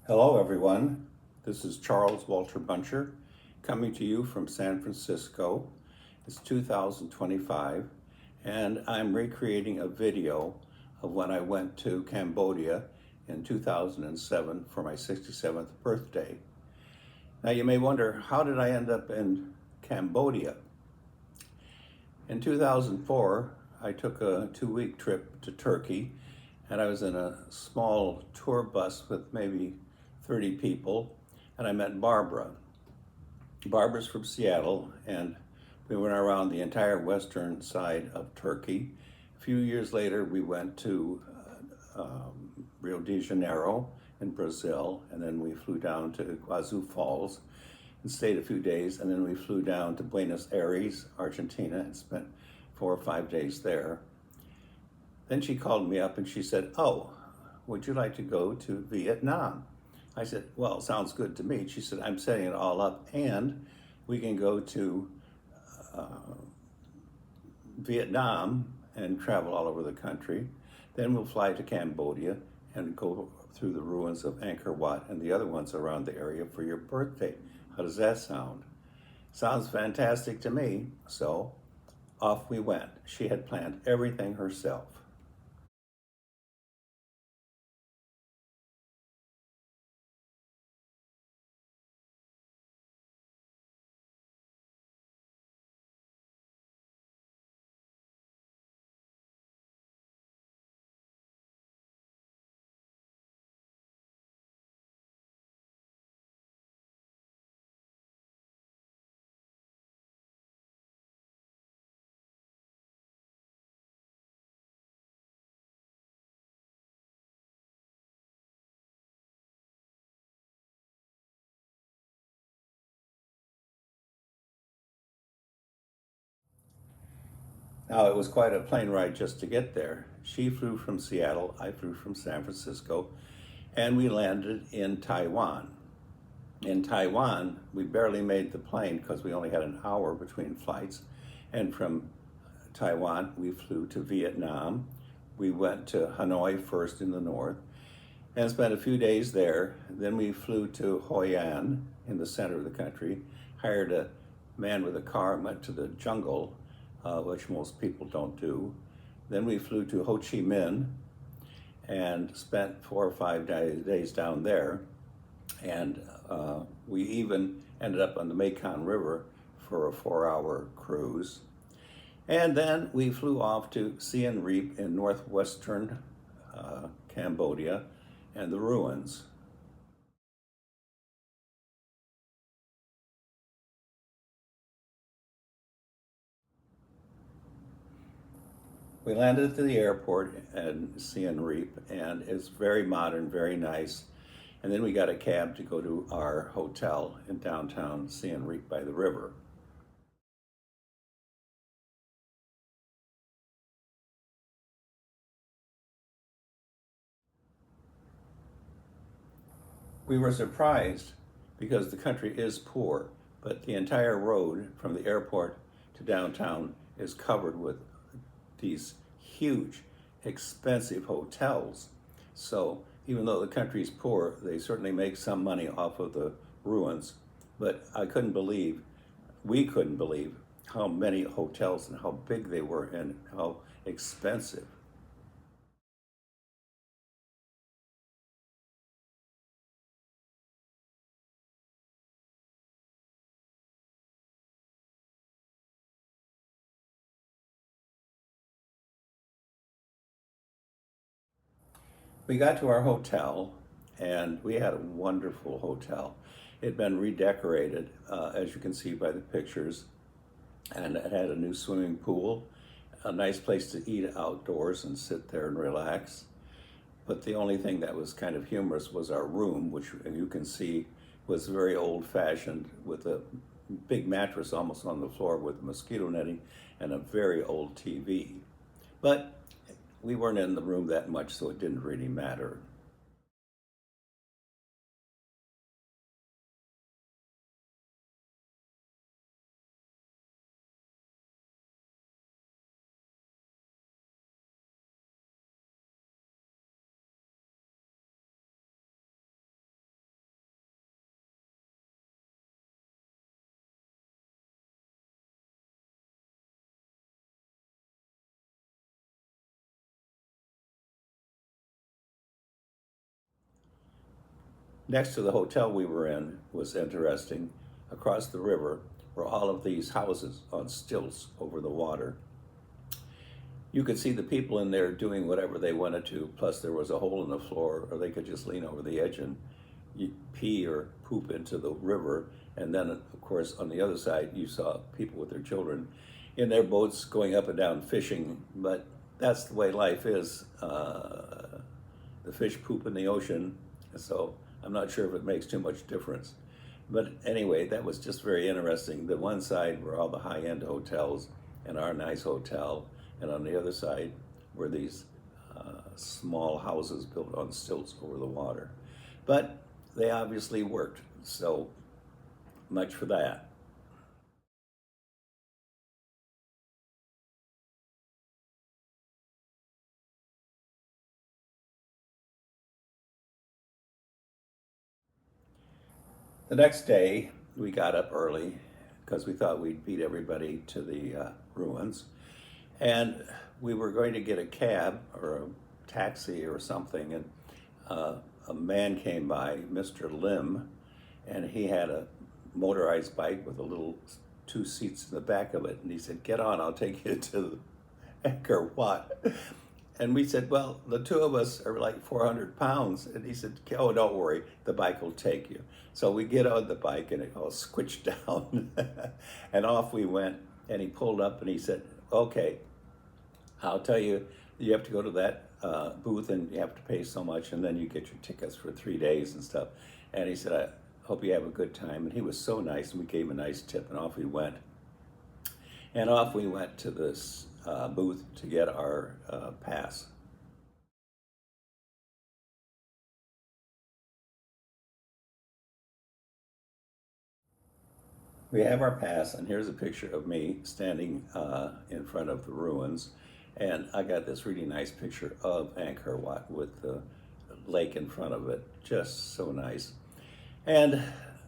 Hello, everyone. This is Charles Walter Buntjer coming to you from San Francisco. It's 2025, and I'm recreating a video of when I went to Cambodia in 2007 for my 67th birthday. Now, you may wonder, how did I end up in Cambodia? In 2004, I took a 2-week trip to Turkey, and I was in a small tour bus with maybe 30 people, and I met Barbara. Barbara's from Seattle, and we went around the entire western side of Turkey. A few years later, we went to Rio de Janeiro in Brazil, and then we flew down to Iguazu Falls and stayed a few days, and then we flew down to Buenos Aires, Argentina, and spent 4 or 5 days there. Then she called me up and she said, "Oh, would you like to go to Vietnam?" I said, "Well, sounds good to me." She said, "I'm setting it all up, and we can go to Vietnam and travel all over the country. Then we'll fly to Cambodia and go through the ruins of Angkor Wat and the other ones around the area for your birthday. How does that sound?" Sounds fantastic to me. So off we went. She had planned everything herself. Now, it was quite a plane ride just to get there. She flew from Seattle, I flew from San Francisco, and we landed in Taiwan. In Taiwan, we barely made the plane because we only had an hour between flights. And from Taiwan, we flew to Vietnam. We went to Hanoi first in the north and spent a few days there. Then we flew to Hoi An in the center of the country, hired a man with a car and went to the jungle, which most people don't do. Then we flew to Ho Chi Minh and spent 4 or 5 days down there. And we even ended up on the Mekong River for a 4-hour cruise. And then we flew off to Siem Reap in northwestern Cambodia and the ruins. We landed at the airport in Siem Reap, and it's very modern, very nice. And then we got a cab to go to our hotel in downtown Siem Reap by the river. We were surprised because the country is poor, but the entire road from the airport to downtown is covered with these huge, expensive hotels. So even though the country's poor, they certainly make some money off of the ruins. But we couldn't believe how many hotels and how big they were and how expensive. We got to our hotel, and we had a wonderful hotel. It had been redecorated, as you can see by the pictures, and it had a new swimming pool, a nice place to eat outdoors and sit there and relax. But the only thing that was kind of humorous was our room, which you can see was very old-fashioned with a big mattress almost on the floor with mosquito netting and a very old TV. But we weren't in the room that much, so it didn't really matter. Next to the hotel we were in was interesting. Across the river were all of these houses on stilts over the water. You could see the people in there doing whatever they wanted to, plus there was a hole in the floor, or they could just lean over the edge and pee or poop into the river. And then, of course, on the other side, you saw people with their children in their boats going up and down fishing. But that's the way life is. The fish poop in the ocean, so I'm not sure if it makes too much difference. But anyway, that was just very interesting. The one side were all the high-end hotels and our nice hotel, and on the other side were these small houses built on stilts over the water. But they obviously worked, so much for that. The next day, we got up early because we thought we'd beat everybody to the ruins. And we were going to get a cab or a taxi or something. And a man came by, Mr. Lim, and he had a motorized bike with a little 2 seats in the back of it. And he said, "Get on, I'll take you to Angkor Wat." And we said, "Well, the two of us are like 400 pounds. And he said, "Oh, don't worry, the bike will take you." So we get on the bike and it all squished down. And off we went. And he pulled up and he said, "Okay, I'll tell you, you have to go to that booth and you have to pay so much, and then you get your tickets for 3 days and stuff." And he said, "I hope you have a good time." And he was so nice, and we gave him a nice tip, and off we went. And off we went to this booth to get our pass. We have our pass, and here's a picture of me standing in front of the ruins. And I got this really nice picture of Angkor Wat with the lake in front of it. Just so nice. And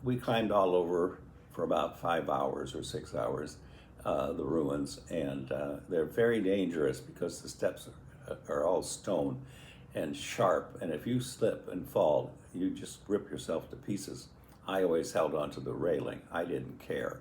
we climbed all over for about 5 hours or 6 hours, the ruins. And they're very dangerous because the steps are all stone and sharp. And if you slip and fall, you just rip yourself to pieces. I always held onto the railing. I didn't care.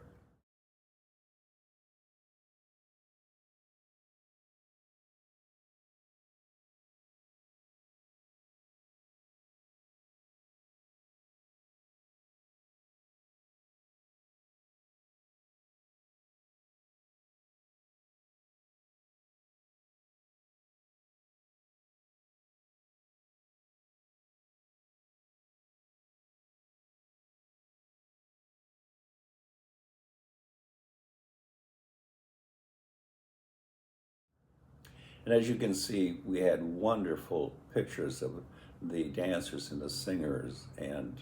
And as you can see, we had wonderful pictures of the dancers and the singers and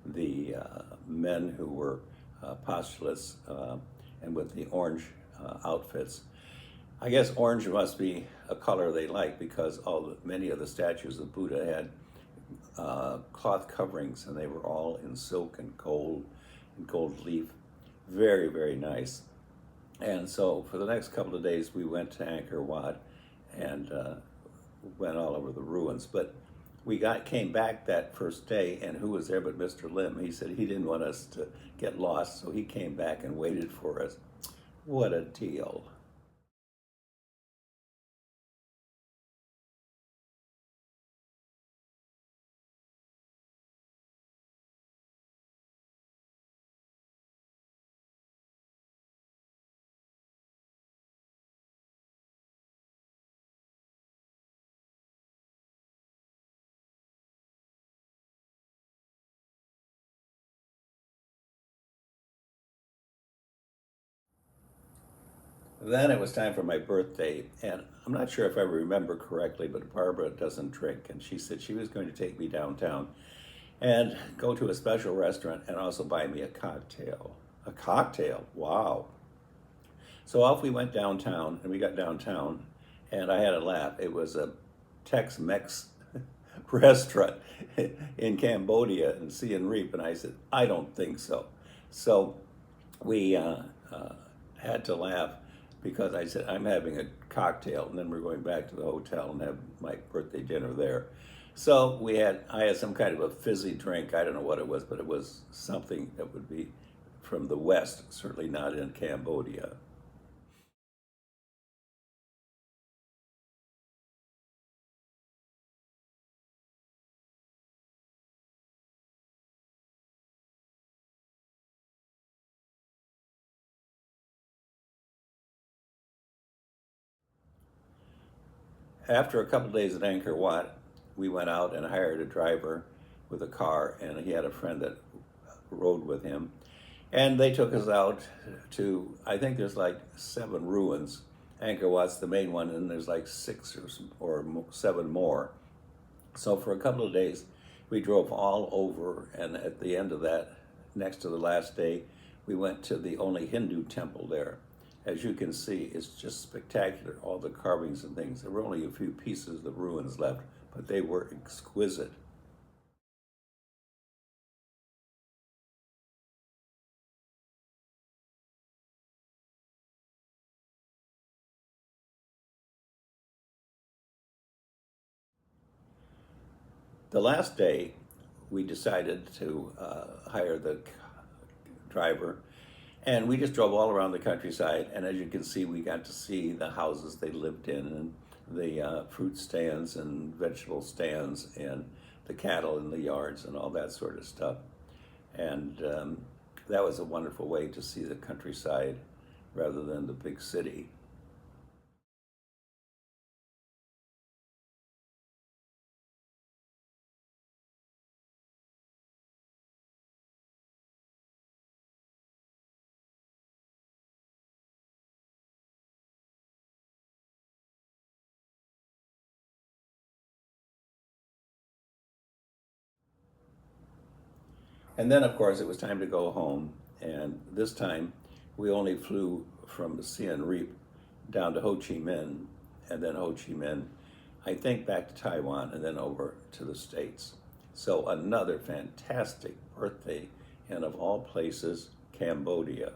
the men who were postulates and with the orange outfits. I guess orange must be a color they like because many of the statues of Buddha had cloth coverings, and they were all in silk and gold leaf. Very, very nice. And so for the next couple of days, we went to Angkor Wat and went all over the ruins. But we came back that first day, and who was there but Mr. Lim? He said he didn't want us to get lost, so he came back and waited for us. What a deal. Then it was time for my birthday, and I'm not sure if I remember correctly, but Barbara doesn't drink, and she said she was going to take me downtown and go to a special restaurant and also buy me a cocktail. A cocktail, wow. So off we went downtown, and we got downtown, and I had a laugh. It was a Tex-Mex restaurant in Cambodia in Siem Reap, and I said, "I don't think so." So we had to laugh because I said, "I'm having a cocktail," and then we're going back to the hotel and have my birthday dinner there. So I had some kind of a fizzy drink. I don't know what it was, but it was something that would be from the West, certainly not in Cambodia. After a couple of days at Angkor Wat, we went out and hired a driver with a car, and he had a friend that rode with him. And they took us out to, I think there's like 7 ruins. Angkor Wat's the main one, and there's like 6 or 7 more. So for a couple of days, we drove all over, and at the end of that, next to the last day, we went to the only Hindu temple there. As you can see, it's just spectacular, all the carvings and things. There were only a few pieces of ruins left, but they were exquisite. The last day, we decided to hire the driver, and we just drove all around the countryside. And as you can see, we got to see the houses they lived in, and the fruit stands and vegetable stands, and the cattle in the yards, and all that sort of stuff. And that was a wonderful way to see the countryside rather than the big city. And then, of course, it was time to go home. And this time, we only flew from Siem Reap down to Ho Chi Minh, and then Ho Chi Minh, I think, back to Taiwan, and then over to the States. So another fantastic birthday, and of all places, Cambodia.